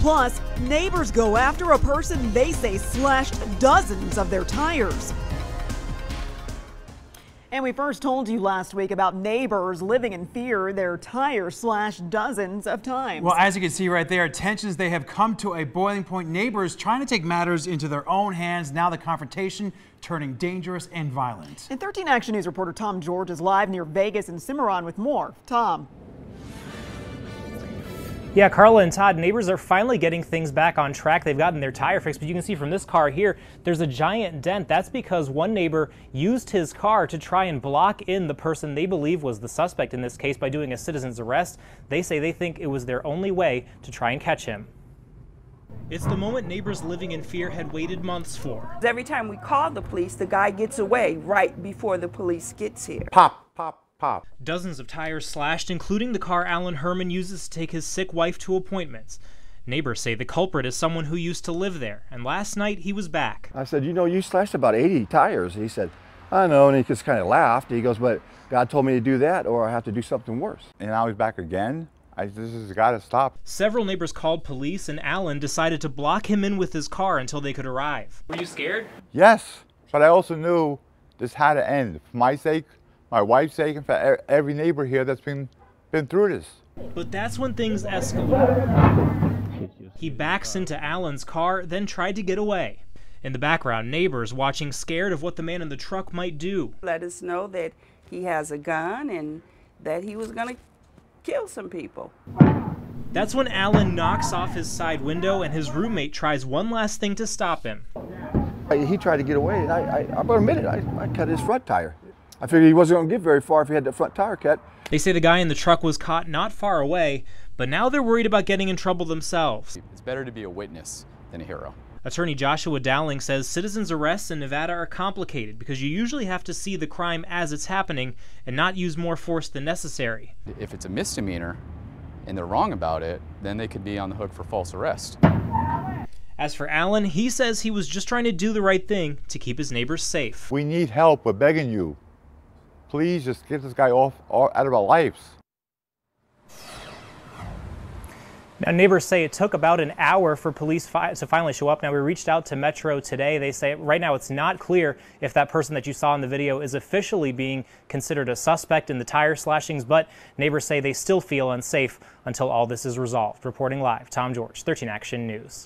Plus, neighbors go after a person they say slashed dozens of their tires. And we first told you last week about neighbors living in fear, their tires slashed dozens of times. Well, as you can see right there, tensions, they have come to a boiling point. Neighbors trying to take matters into their own hands. Now the confrontation turning dangerous and violent. And 13 Action News reporter Tom George is live near Vegas and Cimarron with more. Tom. Yeah, Carla and Todd, neighbors are finally getting things back on track. They've gotten their tire fixed, but you can see from this car here, there's a giant dent. That's because one neighbor used his car to try and block in the person they believe was the suspect in this case by doing a citizen's arrest. They say they think it was their only way to try and catch him. It's the moment neighbors living in fear had waited months for. Every time we call the police, the guy gets away right before the police gets here. Pop, pop. Pop. Dozens of tires slashed, including the car Alan Herman uses to take his sick wife to appointments. Neighbors say the culprit is someone who used to live there, and last night he was back. I said, you know, you slashed about 80 tires. He said, I know, and he just kind of laughed. He goes, but God told me to do that or I have to do something worse. And now he's back again. This has got to stop. Several neighbors called police, and Alan decided to block him in with his car until they could arrive. Were you scared? Yes, but I also knew this had to end. For my sake, my wife's sake, and for every neighbor here that's been through this. But that's when things escalate. He backs into Alan's car, then tried to get away. In the background, neighbors watching, scared of what the man in the truck might do. Let us know that he has a gun and that he was going to kill some people. That's when Alan knocks off his side window and his roommate tries one last thing to stop him. He tried to get away, and I'm going to admit it, I cut his front tire. I figured he wasn't going to get very far if he had the front tire cut. They say the guy in the truck was caught not far away, but now they're worried about getting in trouble themselves. It's better to be a witness than a hero. Attorney Joshua Dowling says citizens' arrests in Nevada are complicated because you usually have to see the crime as it's happening and not use more force than necessary. If it's a misdemeanor and they're wrong about it, then they could be on the hook for false arrest. As for Alan, he says he was just trying to do the right thing to keep his neighbors safe. We need help. We're begging you. Please just get this guy out of our lives. Now, neighbors say it took about an hour for police to finally show up. Now, we reached out to Metro today. They say right now it's not clear if that person that you saw in the video is officially being considered a suspect in the tire slashings, but neighbors say they still feel unsafe until all this is resolved. Reporting live, Tom George, 13 Action News.